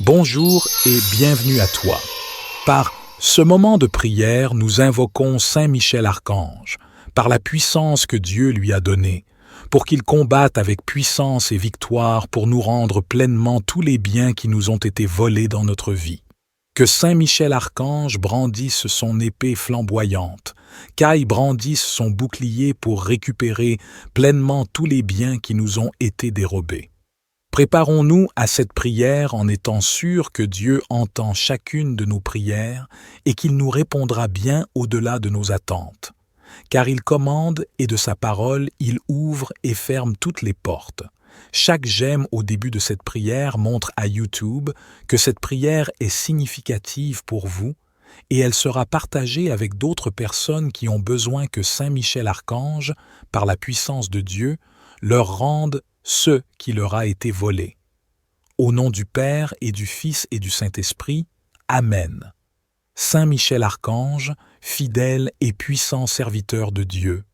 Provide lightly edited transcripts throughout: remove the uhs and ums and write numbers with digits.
Bonjour et bienvenue à toi. Par ce moment de prière, nous invoquons Saint Michel Archange, par la puissance que Dieu lui a donnée, pour qu'il combatte avec puissance et victoire pour nous rendre pleinement tous les biens qui nous ont été volés dans notre vie. Que Saint Michel Archange brandisse son épée flamboyante, qu'Aille brandisse son bouclier pour récupérer pleinement tous les biens qui nous ont été dérobés. Préparons-nous à cette prière en étant sûrs que Dieu entend chacune de nos prières et qu'il nous répondra bien au-delà de nos attentes. Car il commande et de sa parole, il ouvre et ferme toutes les portes. Chaque j'aime au début de cette prière montre à YouTube que cette prière est significative pour vous et elle sera partagée avec d'autres personnes qui ont besoin que Saint Michel Archange, par la puissance de Dieu, leur rende ce qui leur a été volé. Au nom du Père et du Fils et du Saint-Esprit, Amen. Saint Michel Archange, fidèle et puissant serviteur de Dieu,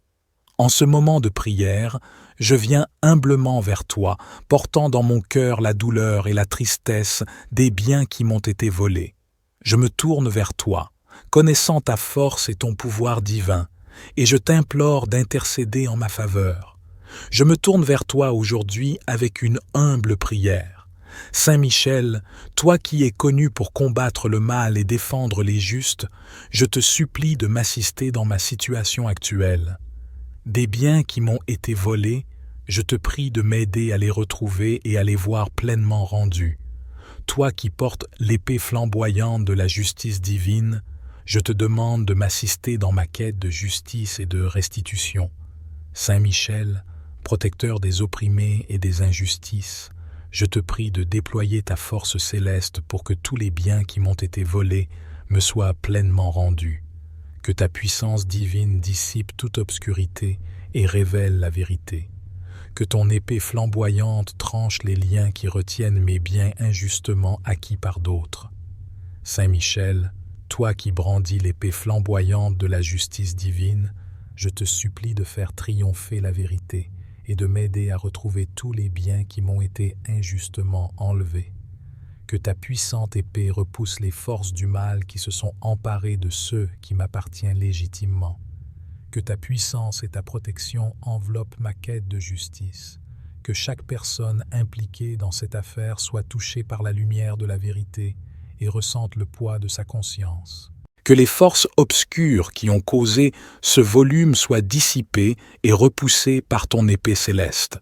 en ce moment de prière, je viens humblement vers toi, portant dans mon cœur la douleur et la tristesse des biens qui m'ont été volés. Je me tourne vers toi, connaissant ta force et ton pouvoir divin, et je t'implore d'intercéder en ma faveur. Je me tourne vers toi aujourd'hui avec une humble prière. Saint Michel, toi qui es connu pour combattre le mal et défendre les justes, je te supplie de m'assister dans ma situation actuelle. Des biens qui m'ont été volés, je te prie de m'aider à les retrouver et à les voir pleinement rendus. Toi qui portes l'épée flamboyante de la justice divine, je te demande de m'assister dans ma quête de justice et de restitution. Saint Michel, protecteur des opprimés et des injustices, je te prie de déployer ta force céleste pour que tous les biens qui m'ont été volés me soient pleinement rendus. Que ta puissance divine dissipe toute obscurité et révèle la vérité. Que ton épée flamboyante tranche les liens qui retiennent mes biens injustement acquis par d'autres. Saint Michel, toi qui brandis l'épée flamboyante de la justice divine, je te supplie de faire triompher la vérité et de m'aider à retrouver tous les biens qui m'ont été injustement enlevés. Que ta puissante épée repousse les forces du mal qui se sont emparées de ceux qui m'appartiennent légitimement. Que ta puissance et ta protection enveloppent ma quête de justice. Que chaque personne impliquée dans cette affaire soit touchée par la lumière de la vérité et ressente le poids de sa conscience. Que les forces obscures qui ont causé ce volume soient dissipées et repoussées par ton épée céleste.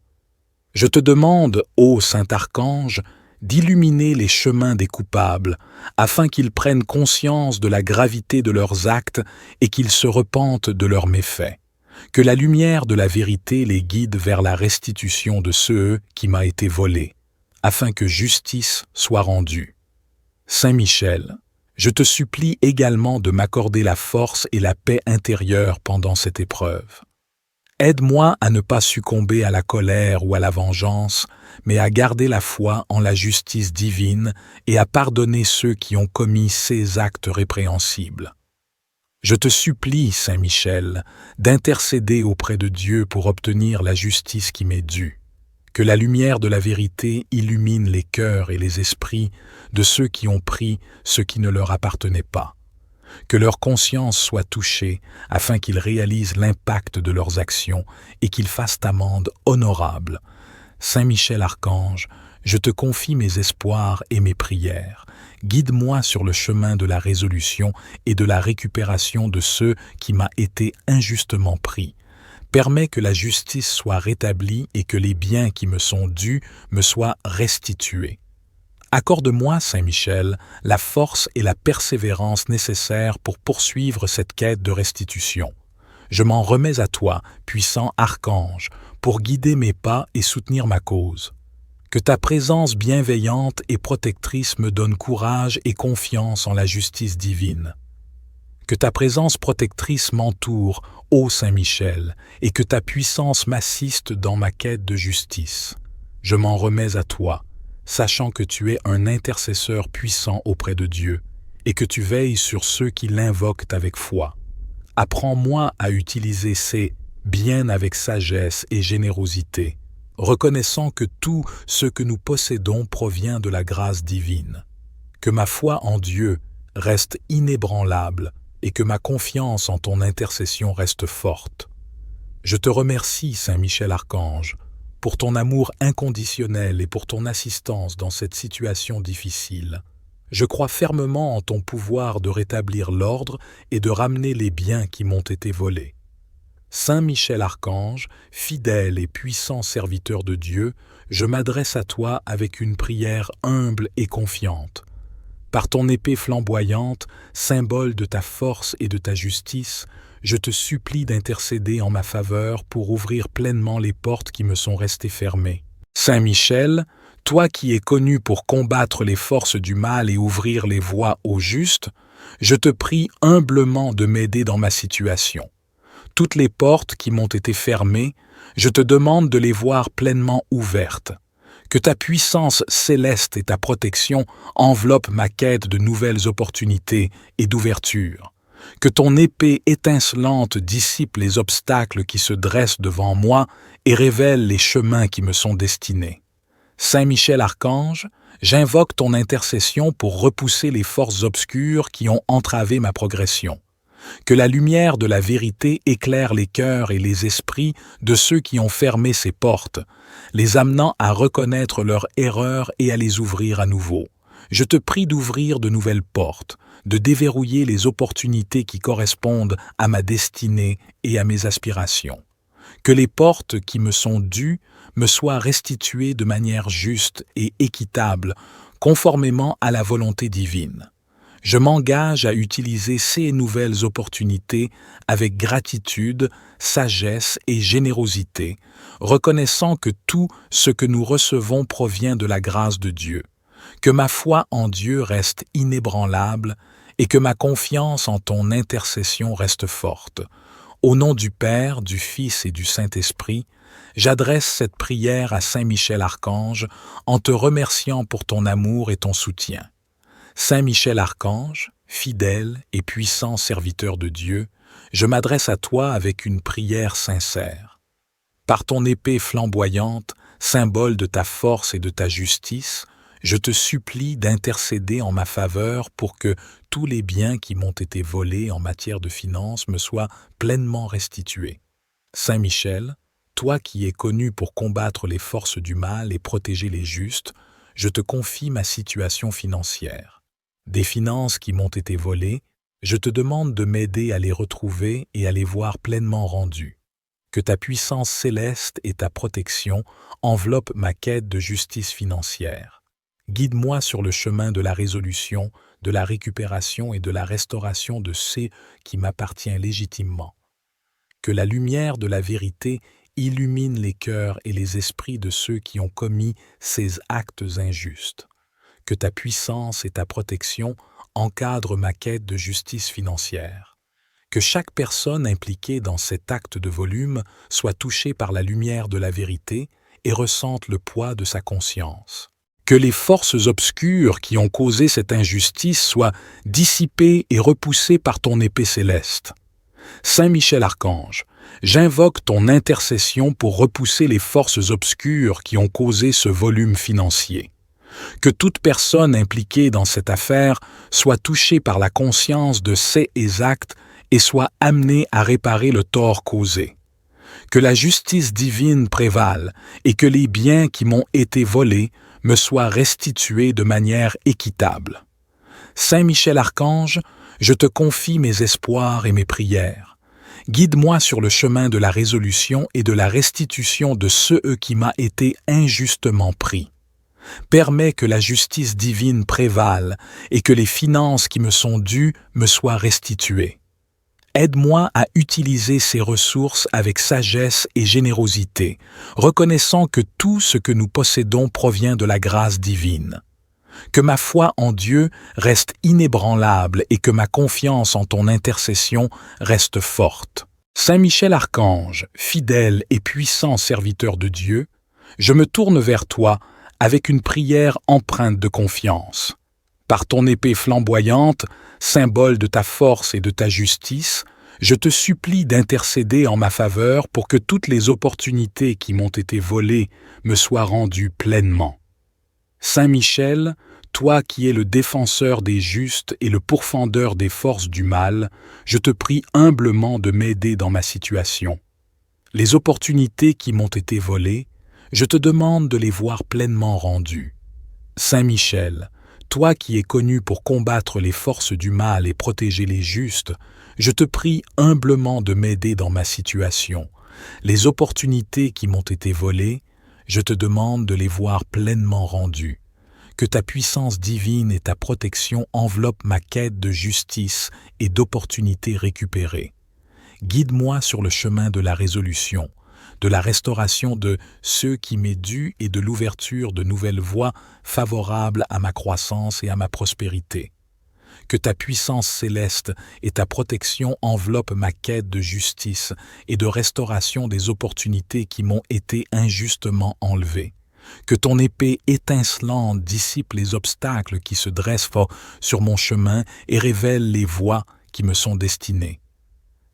Je te demande, ô Saint Archange, d'illuminer les chemins des coupables, afin qu'ils prennent conscience de la gravité de leurs actes et qu'ils se repentent de leurs méfaits. Que la lumière de la vérité les guide vers la restitution de ceux qui m'a été volé, afin que justice soit rendue. Saint Michel, je te supplie également de m'accorder la force et la paix intérieure pendant cette épreuve. Aide-moi à ne pas succomber à la colère ou à la vengeance, mais à garder la foi en la justice divine et à pardonner ceux qui ont commis ces actes répréhensibles. Je te supplie, Saint Michel, d'intercéder auprès de Dieu pour obtenir la justice qui m'est due. Que la lumière de la vérité illumine les cœurs et les esprits de ceux qui ont pris ce qui ne leur appartenait pas. Que leur conscience soit touchée afin qu'ils réalisent l'impact de leurs actions et qu'ils fassent amende honorable. Saint Michel Archange, je te confie mes espoirs et mes prières. Guide-moi sur le chemin de la résolution et de la récupération de ceux qui m'a été injustement pris. Permets que la justice soit rétablie et que les biens qui me sont dus me soient restitués. Accorde-moi, Saint Michel, la force et la persévérance nécessaires pour poursuivre cette quête de restitution. Je m'en remets à toi, puissant archange, pour guider mes pas et soutenir ma cause. Que ta présence bienveillante et protectrice me donne courage et confiance en la justice divine. Que ta présence protectrice m'entoure, ô Saint Michel, et que ta puissance m'assiste dans ma quête de justice. Je m'en remets à toi, sachant que tu es un intercesseur puissant auprès de Dieu, et que tu veilles sur ceux qui l'invoquent avec foi. Apprends-moi à utiliser ces biens avec sagesse et générosité, reconnaissant que tout ce que nous possédons provient de la grâce divine. que ma foi en Dieu reste inébranlable et que ma confiance en ton intercession reste forte. Je te remercie, Saint Michel Archange, pour ton amour inconditionnel et pour ton assistance dans cette situation difficile. Je crois fermement en ton pouvoir de rétablir l'ordre et de ramener les biens qui m'ont été volés. Saint Michel Archange, fidèle et puissant serviteur de Dieu, je m'adresse à toi avec une prière humble et confiante. Par ton épée flamboyante, symbole de ta force et de ta justice, je te supplie d'intercéder en ma faveur pour ouvrir pleinement les portes qui me sont restées fermées. Saint Michel, toi qui es connu pour combattre les forces du mal et ouvrir les voies aux justes, je te prie humblement de m'aider dans ma situation. Toutes les portes qui m'ont été fermées, je te demande de les voir pleinement ouvertes. Que ta puissance céleste et ta protection enveloppent ma quête de nouvelles opportunités et d'ouverture. Que ton épée étincelante dissipe les obstacles qui se dressent devant moi et révèle les chemins qui me sont destinés. Saint Michel Archange, j'invoque ton intercession pour repousser les forces obscures qui ont entravé ma progression. Que la lumière de la vérité éclaire les cœurs et les esprits de ceux qui ont fermé ces portes, les amenant à reconnaître leurs erreurs et à les ouvrir à nouveau. Je te prie d'ouvrir de nouvelles portes, de déverrouiller les opportunités qui correspondent à ma destinée et à mes aspirations. Que les portes qui me sont dues me soient restituées de manière juste et équitable, conformément à la volonté divine. Je m'engage à utiliser ces nouvelles opportunités avec gratitude, sagesse et générosité, reconnaissant que tout ce que nous recevons provient de la grâce de Dieu, que ma foi en Dieu reste inébranlable et que ma confiance en ton intercession reste forte. Au nom du Père, du Fils et du Saint-Esprit, j'adresse cette prière à Saint Michel Archange en te remerciant pour ton amour et ton soutien. Saint Michel Archange, fidèle et puissant serviteur de Dieu, je m'adresse à toi avec une prière sincère. Par ton épée flamboyante, symbole de ta force et de ta justice, je te supplie d'intercéder en ma faveur pour que tous les biens qui m'ont été volés en matière de finances me soient pleinement restitués. Saint Michel, toi qui es connu pour combattre les forces du mal et protéger les justes, je te confie ma situation financière. Des finances qui m'ont été volées, je te demande de m'aider à les retrouver et à les voir pleinement rendues. Que ta puissance céleste et ta protection enveloppent ma quête de justice financière. Guide-moi sur le chemin de la résolution, de la récupération et de la restauration de ce qui m'appartient légitimement. Que la lumière de la vérité illumine les cœurs et les esprits de ceux qui ont commis ces actes injustes. Que ta puissance et ta protection encadrent ma quête de justice financière. Que chaque personne impliquée dans cet acte de volume soit touchée par la lumière de la vérité et ressente le poids de sa conscience. Que les forces obscures qui ont causé cette injustice soient dissipées et repoussées par ton épée céleste. Saint Michel Archange, j'invoque ton intercession pour repousser les forces obscures qui ont causé ce volume financier. Que toute personne impliquée dans cette affaire soit touchée par la conscience de ces actes et soit amenée à réparer le tort causé. Que la justice divine prévale et que les biens qui m'ont été volés me soient restitués de manière équitable. Saint Michel Archange, je te confie mes espoirs et mes prières. Guide-moi sur le chemin de la résolution et de la restitution de ce qui m'a été injustement pris. Permets que la justice divine prévale et que les finances qui me sont dues me soient restituées. Aide-moi à utiliser ces ressources avec sagesse et générosité, reconnaissant que tout ce que nous possédons provient de la grâce divine. Que ma foi en Dieu reste inébranlable et que ma confiance en ton intercession reste forte. Saint Michel Archange, fidèle et puissant serviteur de Dieu, je me tourne vers toi avec une prière empreinte de confiance. Par ton épée flamboyante, symbole de ta force et de ta justice, je te supplie d'intercéder en ma faveur pour que toutes les opportunités qui m'ont été volées me soient rendues pleinement. Saint Michel, Toi qui es le défenseur des justes et le pourfendeur des forces du mal, je te prie humblement de m'aider dans ma situation. Les opportunités qui m'ont été volées, je te demande de les voir pleinement rendues. Saint Michel, toi qui es connu pour combattre les forces du mal et protéger les justes, je te prie humblement de m'aider dans ma situation. Les opportunités qui m'ont été volées, je te demande de les voir pleinement rendues. Que ta puissance divine et ta protection enveloppent ma quête de justice et d'opportunités récupérées. Guide-moi sur le chemin de la résolution, de la restauration de ce qui m'est dû et de l'ouverture de nouvelles voies favorables à ma croissance et à ma prospérité. Que ta puissance céleste et ta protection enveloppent ma quête de justice et de restauration des opportunités qui m'ont été injustement enlevées. Que ton épée étincelante dissipe les obstacles qui se dressent sur mon chemin et révèle les voies qui me sont destinées.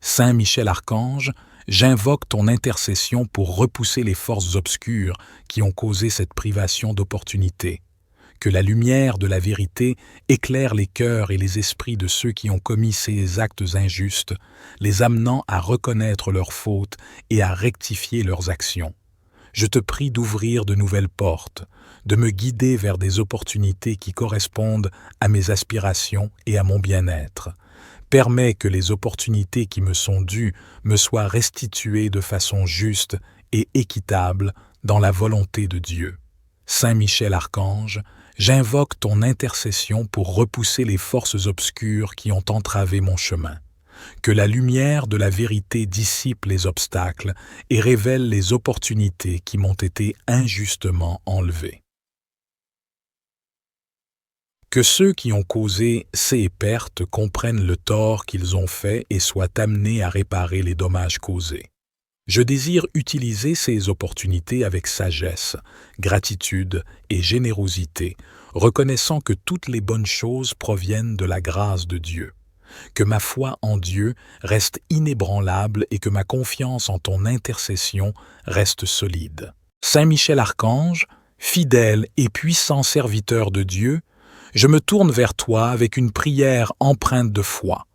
Saint Michel Archange, j'invoque ton intercession pour repousser les forces obscures qui ont causé cette privation d'opportunités. Que la lumière de la vérité éclaire les cœurs et les esprits de ceux qui ont commis ces actes injustes, les amenant à reconnaître leurs fautes et à rectifier leurs actions. Je te prie d'ouvrir de nouvelles portes, de me guider vers des opportunités qui correspondent à mes aspirations et à mon bien-être. Permets que les opportunités qui me sont dues me soient restituées de façon juste et équitable dans la volonté de Dieu. Saint Michel Archange, j'invoque ton intercession pour repousser les forces obscures qui ont entravé mon chemin. Que la lumière de la vérité dissipe les obstacles et révèle les opportunités qui m'ont été injustement enlevées. Que ceux qui ont causé ces pertes comprennent le tort qu'ils ont fait et soient amenés à réparer les dommages causés. Je désire utiliser ces opportunités avec sagesse, gratitude et générosité, reconnaissant que toutes les bonnes choses proviennent de la grâce de Dieu. Que ma foi en Dieu reste inébranlable et que ma confiance en ton intercession reste solide. Saint Michel Archange, fidèle et puissant serviteur de Dieu, je me tourne vers toi avec une prière empreinte de foi.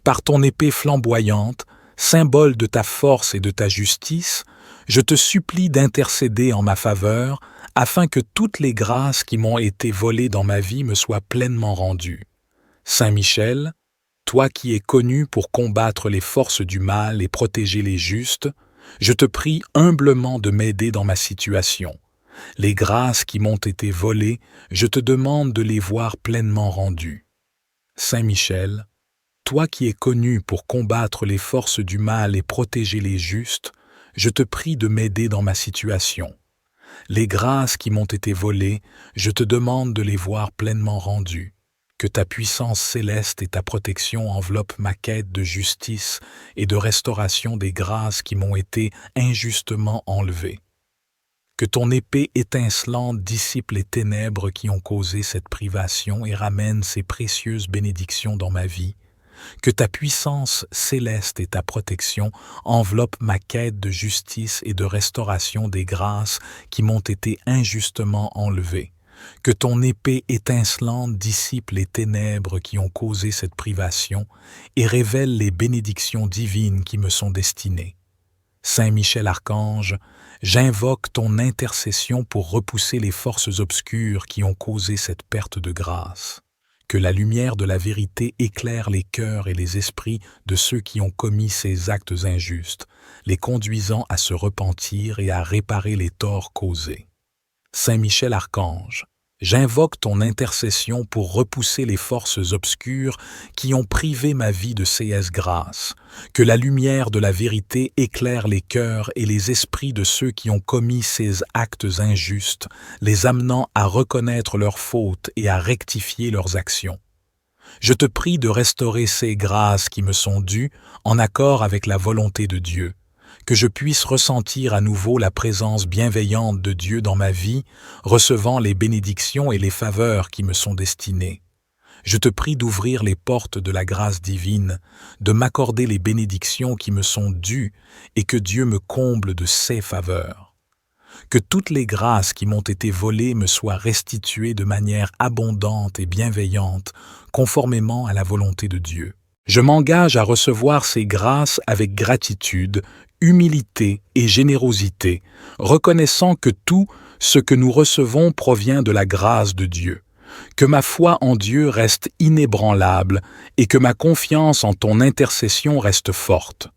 Par ton épée flamboyante, symbole de ta force et de ta justice, je te supplie d'intercéder en ma faveur afin que toutes les grâces qui m'ont été volées dans ma vie me soient pleinement rendues. Saint Michel, toi qui es connu pour combattre les forces du mal et protéger les justes, je te prie humblement de m'aider dans ma situation. Les grâces qui m'ont été volées, je te demande de les voir pleinement rendues. Saint Michel, toi qui es connu pour combattre les forces du mal et protéger les justes, je te prie de m'aider dans ma situation. Les grâces qui m'ont été volées, je te demande de les voir pleinement rendues. Que ta puissance céleste et ta protection enveloppent ma quête de justice et de restauration des grâces qui m'ont été injustement enlevées. Que ton épée étincelante dissipe les ténèbres qui ont causé cette privation et ramène ces précieuses bénédictions dans ma vie. Que ta puissance céleste et ta protection enveloppent ma quête de justice et de restauration des grâces qui m'ont été injustement enlevées. Que ton épée étincelante dissipe les ténèbres qui ont causé cette privation et révèle les bénédictions divines qui me sont destinées. Saint Michel Archange, j'invoque ton intercession pour repousser les forces obscures qui ont causé cette perte de grâce. Que la lumière de la vérité éclaire les cœurs et les esprits de ceux qui ont commis ces actes injustes, les conduisant à se repentir et à réparer les torts causés. Saint Michel Archange, j'invoque ton intercession pour repousser les forces obscures qui ont privé ma vie de ces grâces. Que la lumière de la vérité éclaire les cœurs et les esprits de ceux qui ont commis ces actes injustes, les amenant à reconnaître leurs fautes et à rectifier leurs actions. Je te prie de restaurer ces grâces qui me sont dues en accord avec la volonté de Dieu. Que je puisse ressentir à nouveau la présence bienveillante de Dieu dans ma vie, recevant les bénédictions et les faveurs qui me sont destinées. Je te prie d'ouvrir les portes de la grâce divine, de m'accorder les bénédictions qui me sont dues et que Dieu me comble de ses faveurs. Que toutes les grâces qui m'ont été volées me soient restituées de manière abondante et bienveillante, conformément à la volonté de Dieu. Je m'engage à recevoir ces grâces avec gratitude, humilité et générosité, reconnaissant que tout ce que nous recevons provient de la grâce de Dieu, que ma foi en Dieu reste inébranlable et que ma confiance en ton intercession reste forte.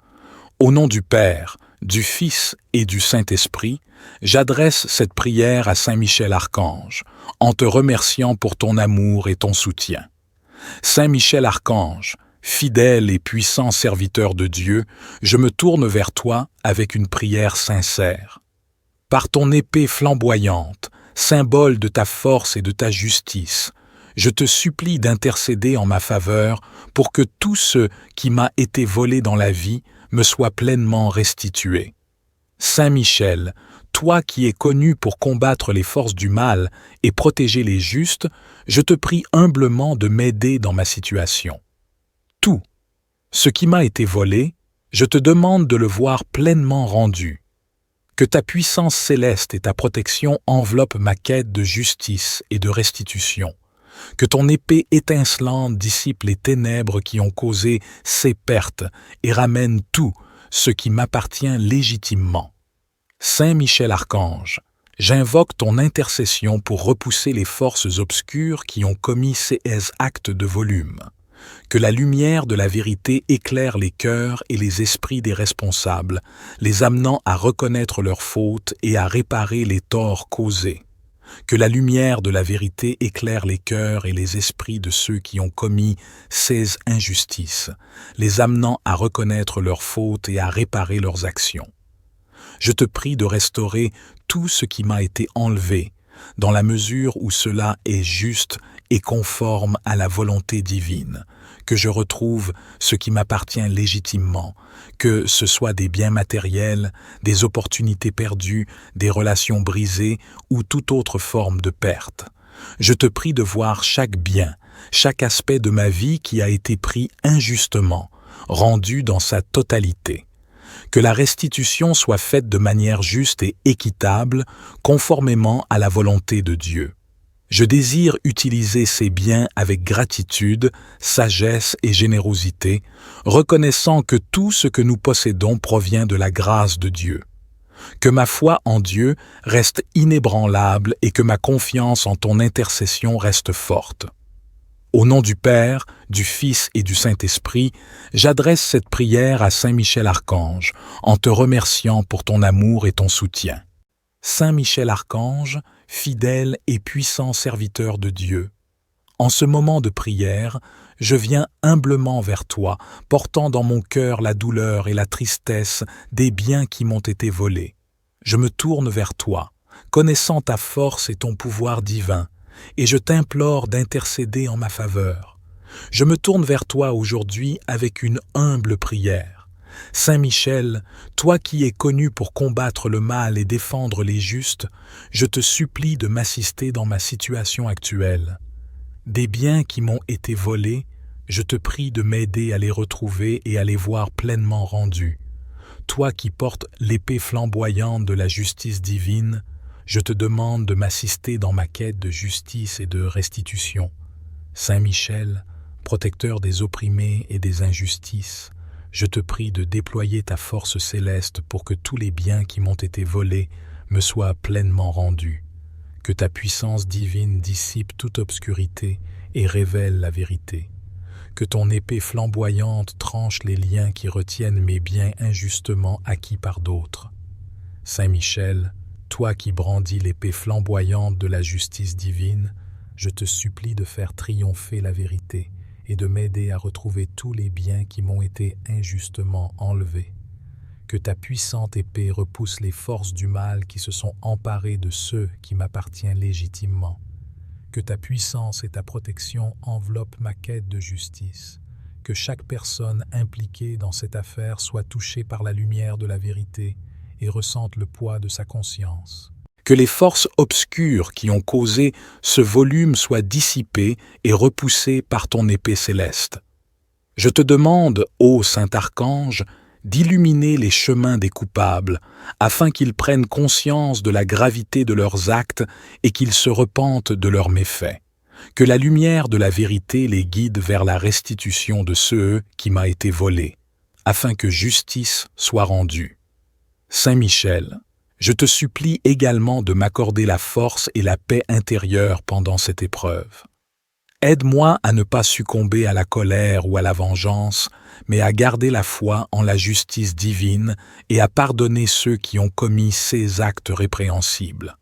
Au nom du Père, du Fils et du Saint-Esprit, j'adresse cette prière à Saint Michel Archange, en te remerciant pour ton amour et ton soutien. Saint Michel Archange, fidèle et puissant serviteur de Dieu, je me tourne vers toi avec une prière sincère. Par ton épée flamboyante, symbole de ta force et de ta justice, je te supplie d'intercéder en ma faveur pour que tout ce qui m'a été volé dans la vie me soit pleinement restitué. Saint Michel, toi qui es connu pour combattre les forces du mal et protéger les justes, je te prie humblement de m'aider dans ma situation. Tout ce qui m'a été volé, je te demande de le voir pleinement rendu. Que ta puissance céleste et ta protection enveloppent ma quête de justice et de restitution. Que ton épée étincelante dissipe les ténèbres qui ont causé ces pertes et ramène tout ce qui m'appartient légitimement. Saint Michel Archange, j'invoque ton intercession pour repousser les forces obscures qui ont commis ces actes de volume. Que la lumière de la vérité éclaire les cœurs et les esprits des responsables, les amenant à reconnaître leurs fautes et à réparer les torts causés. Que la lumière de la vérité éclaire les cœurs et les esprits de ceux qui ont commis ces injustices, les amenant à reconnaître leurs fautes et à réparer leurs actions. Je te prie de restaurer tout ce qui m'a été enlevé, dans la mesure où cela est juste et conforme à la volonté divine, que je retrouve ce qui m'appartient légitimement, que ce soit des biens matériels, des opportunités perdues, des relations brisées ou toute autre forme de perte. Je te prie de voir chaque bien, chaque aspect de ma vie qui a été pris injustement, rendu dans sa totalité. Que la restitution soit faite de manière juste et équitable, conformément à la volonté de Dieu. Je désire utiliser ces biens avec gratitude, sagesse et générosité, reconnaissant que tout ce que nous possédons provient de la grâce de Dieu. Que ma foi en Dieu reste inébranlable et que ma confiance en ton intercession reste forte. Au nom du Père, du Fils et du Saint-Esprit, j'adresse cette prière à Saint Michel Archange, en te remerciant pour ton amour et ton soutien. Saint Michel Archange, fidèle et puissant serviteur de Dieu, en ce moment de prière, je viens humblement vers toi, portant dans mon cœur la douleur et la tristesse des biens qui m'ont été volés. Je me tourne vers toi, connaissant ta force et ton pouvoir divin, et je t'implore d'intercéder en ma faveur. Je me tourne vers toi aujourd'hui avec une humble prière. Saint Michel, toi qui es connu pour combattre le mal et défendre les justes, je te supplie de m'assister dans ma situation actuelle. Des biens qui m'ont été volés, je te prie de m'aider à les retrouver et à les voir pleinement rendus. Toi qui portes l'épée flamboyante de la justice divine, je te demande de m'assister dans ma quête de justice et de restitution. Saint Michel, protecteur des opprimés et des injustices, je te prie de déployer ta force céleste pour que tous les biens qui m'ont été volés me soient pleinement rendus. Que ta puissance divine dissipe toute obscurité et révèle la vérité. Que ton épée flamboyante tranche les liens qui retiennent mes biens injustement acquis par d'autres. Saint Michel, toi qui brandis l'épée flamboyante de la justice divine, je te supplie de faire triompher la vérité et de m'aider à retrouver tous les biens qui m'ont été injustement enlevés. Que ta puissante épée repousse les forces du mal qui se sont emparées de ceux qui m'appartiennent légitimement. Que ta puissance et ta protection enveloppent ma quête de justice. Que chaque personne impliquée dans cette affaire soit touchée par la lumière de la vérité et ressente le poids de sa conscience. Que les forces obscures qui ont causé ce volume soient dissipées et repoussées par ton épée céleste. Je te demande, ô Saint Archange, d'illuminer les chemins des coupables, afin qu'ils prennent conscience de la gravité de leurs actes et qu'ils se repentent de leurs méfaits. Que la lumière de la vérité les guide vers la restitution de ce qui m'a été volé, afin que justice soit rendue. Saint Michel, je te supplie également de m'accorder la force et la paix intérieure pendant cette épreuve. Aide-moi à ne pas succomber à la colère ou à la vengeance, mais à garder la foi en la justice divine et à pardonner ceux qui ont commis ces actes répréhensibles.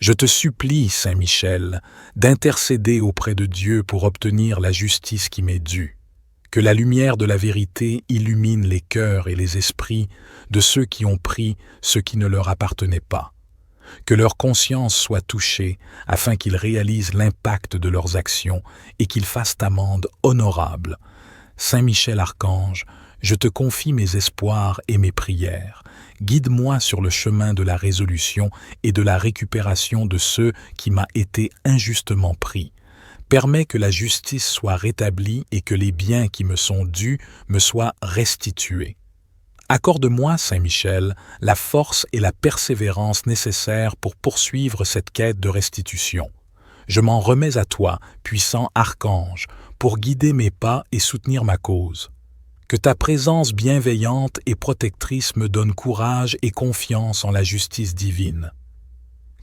Je te supplie, Saint Michel, d'intercéder auprès de Dieu pour obtenir la justice qui m'est due. Que la lumière de la vérité illumine les cœurs et les esprits de ceux qui ont pris ce qui ne leur appartenait pas. Que leur conscience soit touchée afin qu'ils réalisent l'impact de leurs actions et qu'ils fassent amende honorable. Saint Michel Archange, je te confie mes espoirs et mes prières. Guide-moi sur le chemin de la résolution et de la récupération de ceux qui m'a été injustement pris. Permets que la justice soit rétablie et que les biens qui me sont dus me soient restitués. Accorde-moi, Saint Michel, la force et la persévérance nécessaires pour poursuivre cette quête de restitution. Je m'en remets à toi, puissant archange, pour guider mes pas et soutenir ma cause. Que ta présence bienveillante et protectrice me donne courage et confiance en la justice divine.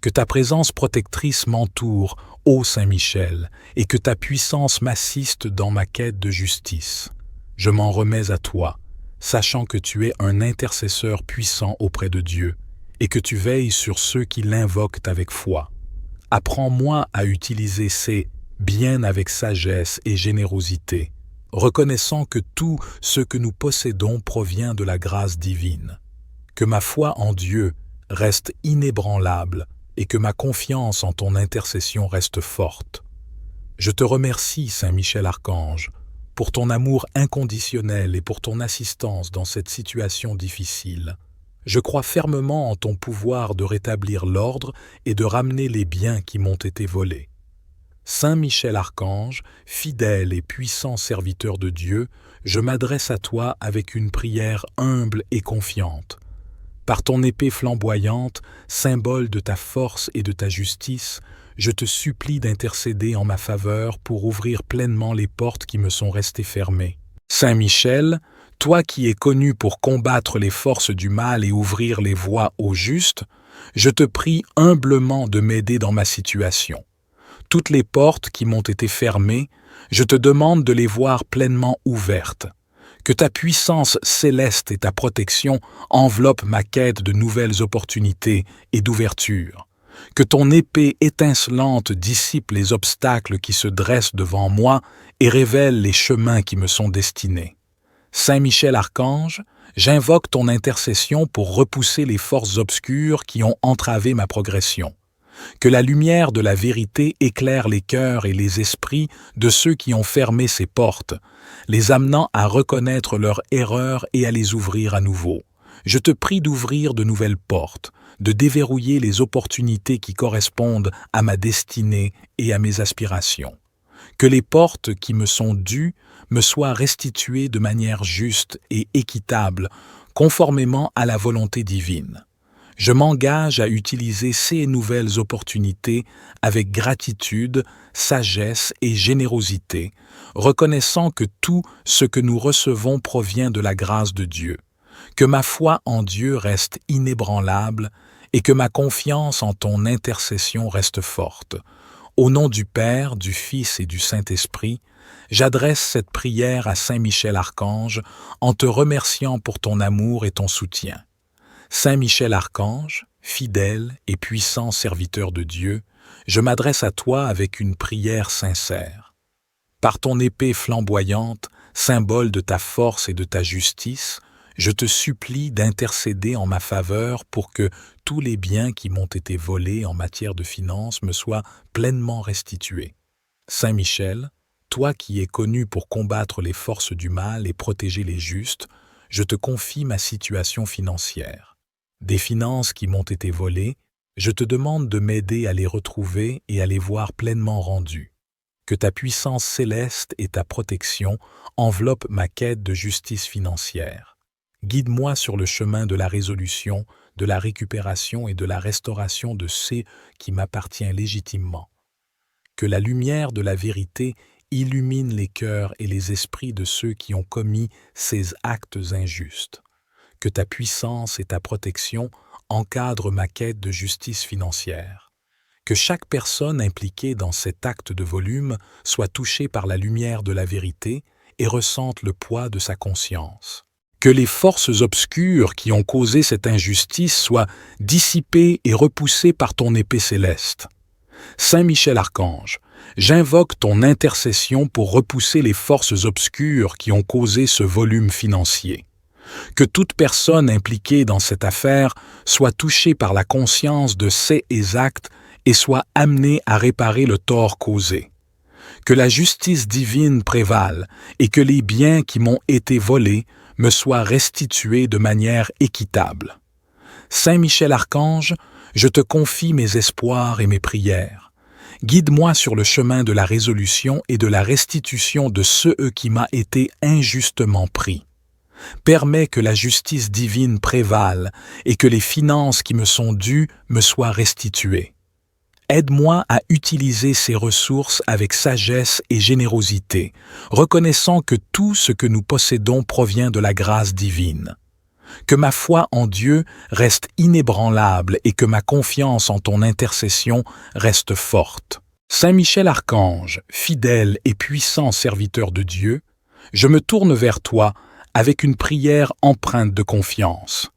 Que ta présence protectrice m'entoure, ô Saint Michel, et que ta puissance m'assiste dans ma quête de justice. Je m'en remets à toi, sachant que tu es un intercesseur puissant auprès de Dieu, et que tu veilles sur ceux qui l'invoquent avec foi. Apprends-moi à utiliser ces biens avec sagesse et générosité, reconnaissant que tout ce que nous possédons provient de la grâce divine. Que ma foi en Dieu reste inébranlable et que ma confiance en ton intercession reste forte. Je te remercie, Saint Michel Archange, pour ton amour inconditionnel et pour ton assistance dans cette situation difficile. Je crois fermement en ton pouvoir de rétablir l'ordre et de ramener les biens qui m'ont été volés. Saint Michel Archange, fidèle et puissant serviteur de Dieu, je m'adresse à toi avec une prière humble et confiante. Par ton épée flamboyante, symbole de ta force et de ta justice, je te supplie d'intercéder en ma faveur pour ouvrir pleinement les portes qui me sont restées fermées. Saint Michel, toi qui es connu pour combattre les forces du mal et ouvrir les voies aux justes, je te prie humblement de m'aider dans ma situation. Toutes les portes qui m'ont été fermées, je te demande de les voir pleinement ouvertes. Que ta puissance céleste et ta protection enveloppent ma quête de nouvelles opportunités et d'ouverture. Que ton épée étincelante dissipe les obstacles qui se dressent devant moi et révèle les chemins qui me sont destinés. Saint Michel Archange, j'invoque ton intercession pour repousser les forces obscures qui ont entravé ma progression. Que la lumière de la vérité éclaire les cœurs et les esprits de ceux qui ont fermé ces portes, les amenant à reconnaître leurs erreurs et à les ouvrir à nouveau. Je te prie d'ouvrir de nouvelles portes, de déverrouiller les opportunités qui correspondent à ma destinée et à mes aspirations. Que les portes qui me sont dues me soient restituées de manière juste et équitable, conformément à la volonté divine. Je m'engage à utiliser ces nouvelles opportunités avec gratitude, sagesse et générosité, reconnaissant que tout ce que nous recevons provient de la grâce de Dieu, que ma foi en Dieu reste inébranlable et que ma confiance en ton intercession reste forte. Au nom du Père, du Fils et du Saint-Esprit, j'adresse cette prière à Saint Michel Archange en te remerciant pour ton amour et ton soutien. Saint Michel Archange, fidèle et puissant serviteur de Dieu, je m'adresse à toi avec une prière sincère. Par ton épée flamboyante, symbole de ta force et de ta justice, je te supplie d'intercéder en ma faveur pour que tous les biens qui m'ont été volés en matière de finances me soient pleinement restitués. Saint Michel, toi qui es connu pour combattre les forces du mal et protéger les justes, je te confie ma situation financière. Des finances qui m'ont été volées, je te demande de m'aider à les retrouver et à les voir pleinement rendues. Que ta puissance céleste et ta protection enveloppent ma quête de justice financière. Guide-moi sur le chemin de la résolution, de la récupération et de la restauration de ce qui m'appartient légitimement. Que la lumière de la vérité illumine les cœurs et les esprits de ceux qui ont commis ces actes injustes. Que ta puissance et ta protection encadrent ma quête de justice financière. Que chaque personne impliquée dans cet acte de volume soit touchée par la lumière de la vérité et ressente le poids de sa conscience. Que les forces obscures qui ont causé cette injustice soient dissipées et repoussées par ton épée céleste. Saint Michel Archange, j'invoque ton intercession pour repousser les forces obscures qui ont causé ce volume financier. Que toute personne impliquée dans cette affaire soit touchée par la conscience de ces actes et soit amenée à réparer le tort causé. Que la justice divine prévale et que les biens qui m'ont été volés me soient restitués de manière équitable. Saint Michel Archange, je te confie mes espoirs et mes prières. Guide-moi sur le chemin de la résolution et de la restitution de ce qui m'a été injustement pris. Permets que la justice divine prévale et que les finances qui me sont dues me soient restituées. Aide-moi à utiliser ces ressources avec sagesse et générosité, reconnaissant que tout ce que nous possédons provient de la grâce divine. Que ma foi en Dieu reste inébranlable et que ma confiance en ton intercession reste forte. Saint Michel Archange, fidèle et puissant serviteur de Dieu, je me tourne vers toi avec une prière empreinte de confiance.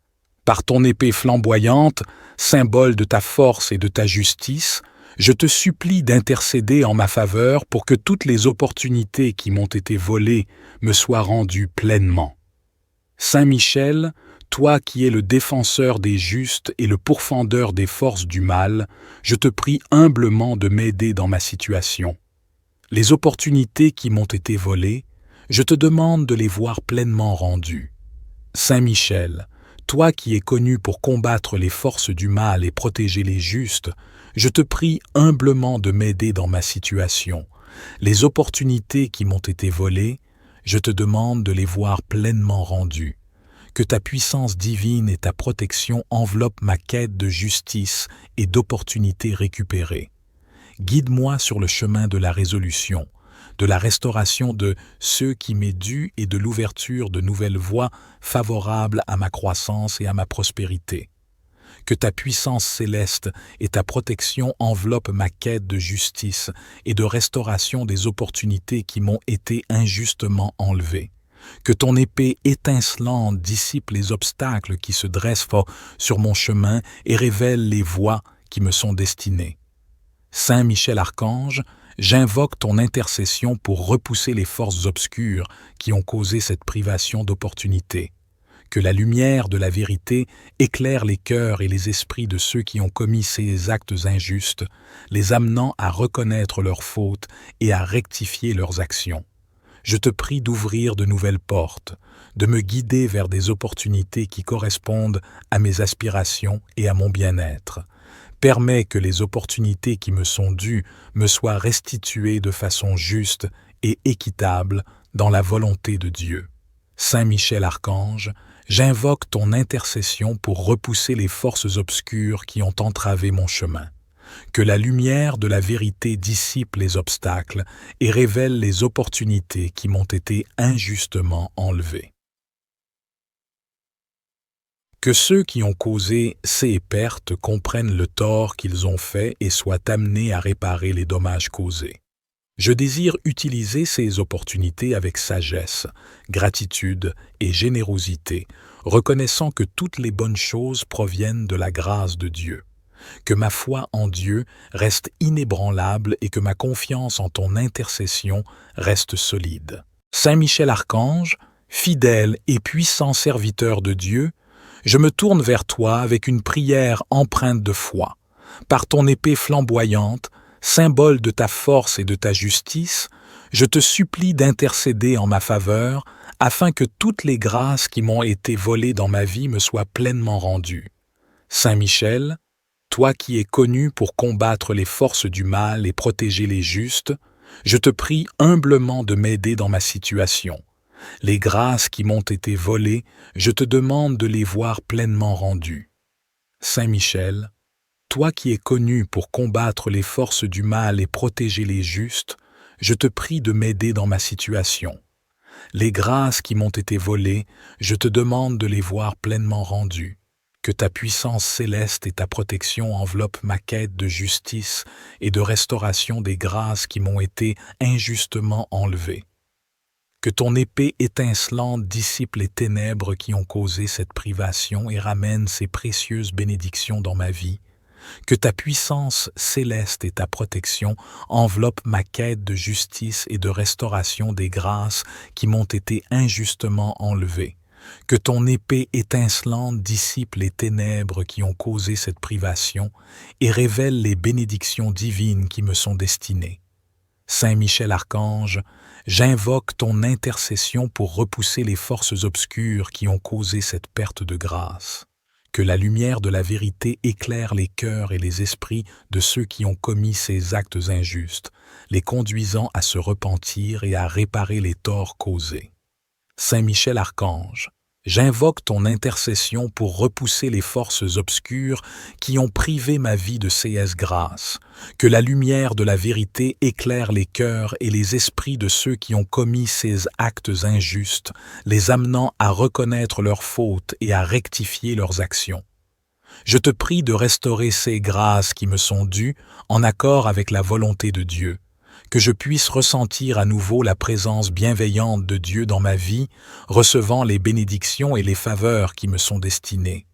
Par ton épée flamboyante, symbole de ta force et de ta justice, je te supplie d'intercéder en ma faveur pour que toutes les opportunités qui m'ont été volées me soient rendues pleinement. Saint Michel, toi qui es le défenseur des justes et le pourfendeur des forces du mal, je te prie humblement de m'aider dans ma situation. Les opportunités qui m'ont été volées, je te demande de les voir pleinement rendues. Saint Michel, toi qui es connu pour combattre les forces du mal et protéger les justes, je te prie humblement de m'aider dans ma situation. Les opportunités qui m'ont été volées, je te demande de les voir pleinement rendues. Que ta puissance divine et ta protection enveloppent ma quête de justice et d'opportunités récupérées. Guide-moi sur le chemin de la résolution, de la restauration de ce qui m'est dû et de l'ouverture de nouvelles voies favorables à ma croissance et à ma prospérité. Que ta puissance céleste et ta protection enveloppent ma quête de justice et de restauration des opportunités qui m'ont été injustement enlevées. Que ton épée étincelante dissipe les obstacles qui se dressent sur mon chemin et révèle les voies qui me sont destinées. Saint Michel Archange, j'invoque ton intercession pour repousser les forces obscures qui ont causé cette privation d'opportunités. Que la lumière de la vérité éclaire les cœurs et les esprits de ceux qui ont commis ces actes injustes, les amenant à reconnaître leurs fautes et à rectifier leurs actions. Je te prie d'ouvrir de nouvelles portes, de me guider vers des opportunités qui correspondent à mes aspirations et à mon bien-être. Permets que les opportunités qui me sont dues me soient restituées de façon juste et équitable dans la volonté de Dieu. Saint Michel Archange, j'invoque ton intercession pour repousser les forces obscures qui ont entravé mon chemin. Que la lumière de la vérité dissipe les obstacles et révèle les opportunités qui m'ont été injustement enlevées. Que ceux qui ont causé ces pertes comprennent le tort qu'ils ont fait et soient amenés à réparer les dommages causés. Je désire utiliser ces opportunités avec sagesse, gratitude et générosité, reconnaissant que toutes les bonnes choses proviennent de la grâce de Dieu. Que ma foi en Dieu reste inébranlable et que ma confiance en ton intercession reste solide. Saint Michel Archange, fidèle et puissant serviteur de Dieu, je me tourne vers toi avec une prière empreinte de foi. Par ton épée flamboyante, symbole de ta force et de ta justice, je te supplie d'intercéder en ma faveur afin que toutes les grâces qui m'ont été volées dans ma vie me soient pleinement rendues. Saint Michel, toi qui es connu pour combattre les forces du mal et protéger les justes, je te prie humblement de m'aider dans ma situation. Les grâces qui m'ont été volées, je te demande de les voir pleinement rendues. Saint Michel, toi qui es connu pour combattre les forces du mal et protéger les justes, je te prie de m'aider dans ma situation. Les grâces qui m'ont été volées, je te demande de les voir pleinement rendues. Que ta puissance céleste et ta protection enveloppent ma quête de justice et de restauration des grâces qui m'ont été injustement enlevées. Que ton épée étincelante dissipe les ténèbres qui ont causé cette privation et ramène ces précieuses bénédictions dans ma vie. Que ta puissance céleste et ta protection enveloppent ma quête de justice et de restauration des grâces qui m'ont été injustement enlevées. Que ton épée étincelante dissipe les ténèbres qui ont causé cette privation et révèle les bénédictions divines qui me sont destinées. Saint Michel Archange, j'invoque ton intercession pour repousser les forces obscures qui ont causé cette perte de grâce. Que la lumière de la vérité éclaire les cœurs et les esprits de ceux qui ont commis ces actes injustes, les conduisant à se repentir et à réparer les torts causés. Saint Michel Archange, j'invoque ton intercession pour repousser les forces obscures qui ont privé ma vie de ces grâces. Que la lumière de la vérité éclaire les cœurs et les esprits de ceux qui ont commis ces actes injustes, les amenant à reconnaître leurs fautes et à rectifier leurs actions. Je te prie de restaurer ces grâces qui me sont dues en accord avec la volonté de Dieu. Que je puisse ressentir à nouveau la présence bienveillante de Dieu dans ma vie, recevant les bénédictions et les faveurs qui me sont destinées.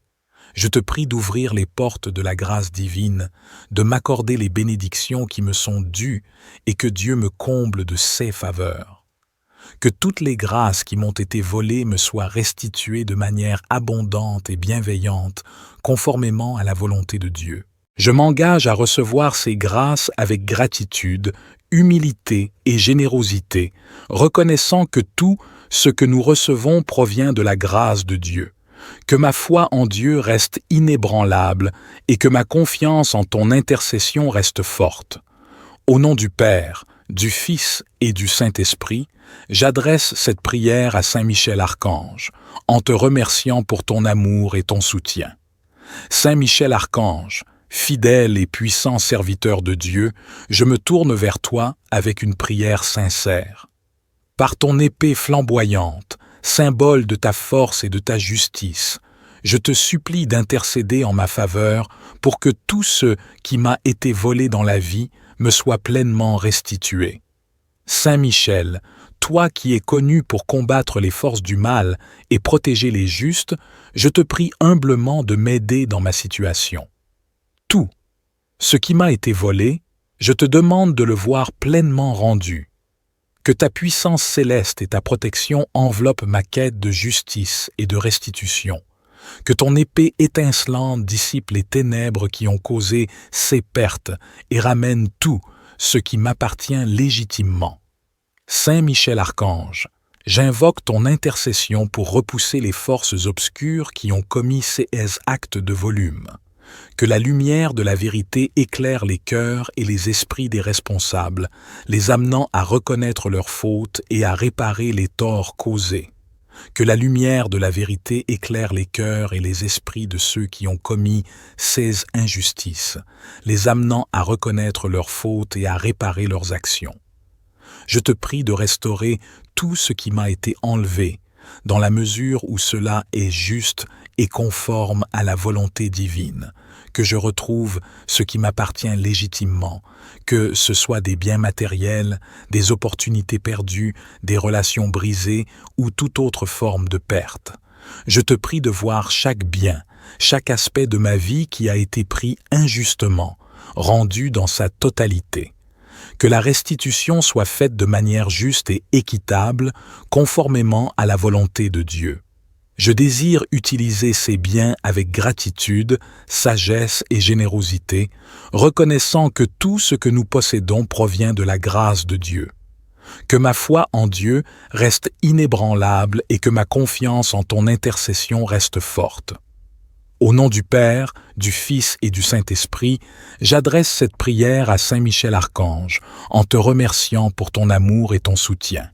Je te prie d'ouvrir les portes de la grâce divine, de m'accorder les bénédictions qui me sont dues et que Dieu me comble de ses faveurs. Que toutes les grâces qui m'ont été volées me soient restituées de manière abondante et bienveillante, conformément à la volonté de Dieu. Je m'engage à recevoir ces grâces avec gratitude, humilité et générosité, reconnaissant que tout ce que nous recevons provient de la grâce de Dieu. Que ma foi en Dieu reste inébranlable et que ma confiance en ton intercession reste forte. Au nom du Père, du Fils et du Saint-Esprit, j'adresse cette prière à Saint Michel Archange, en te remerciant pour ton amour et ton soutien. Saint Michel Archange, fidèle et puissant serviteur de Dieu, je me tourne vers toi avec une prière sincère. Par ton épée flamboyante, symbole de ta force et de ta justice, je te supplie d'intercéder en ma faveur pour que tout ce qui m'a été volé dans la vie me soit pleinement restitué. Saint Michel, toi qui es connu pour combattre les forces du mal et protéger les justes, je te prie humblement de m'aider dans ma situation. Tout ce qui m'a été volé, je te demande de le voir pleinement rendu. Que ta puissance céleste et ta protection enveloppent ma quête de justice et de restitution. Que ton épée étincelante dissipe les ténèbres qui ont causé ces pertes et ramène tout ce qui m'appartient légitimement. Saint Michel Archange, j'invoque ton intercession pour repousser les forces obscures qui ont commis ces actes de volume. Que la lumière de la vérité éclaire les cœurs et les esprits des responsables, les amenant à reconnaître leurs fautes et à réparer les torts causés. Que la lumière de la vérité éclaire les cœurs et les esprits de ceux qui ont commis ces injustices, les amenant à reconnaître leurs fautes et à réparer leurs actions. Je te prie de restaurer tout ce qui m'a été enlevé, dans la mesure où cela est juste et conforme à la volonté divine, que je retrouve ce qui m'appartient légitimement, que ce soit des biens matériels, des opportunités perdues, des relations brisées ou toute autre forme de perte. Je te prie de voir chaque bien, chaque aspect de ma vie qui a été pris injustement, rendu dans sa totalité. Que la restitution soit faite de manière juste et équitable, conformément à la volonté de Dieu. Je désire utiliser ces biens avec gratitude, sagesse et générosité, reconnaissant que tout ce que nous possédons provient de la grâce de Dieu. Que ma foi en Dieu reste inébranlable et que ma confiance en ton intercession reste forte. Au nom du Père, du Fils et du Saint-Esprit, j'adresse cette prière à Saint Michel Archange, en te remerciant pour ton amour et ton soutien.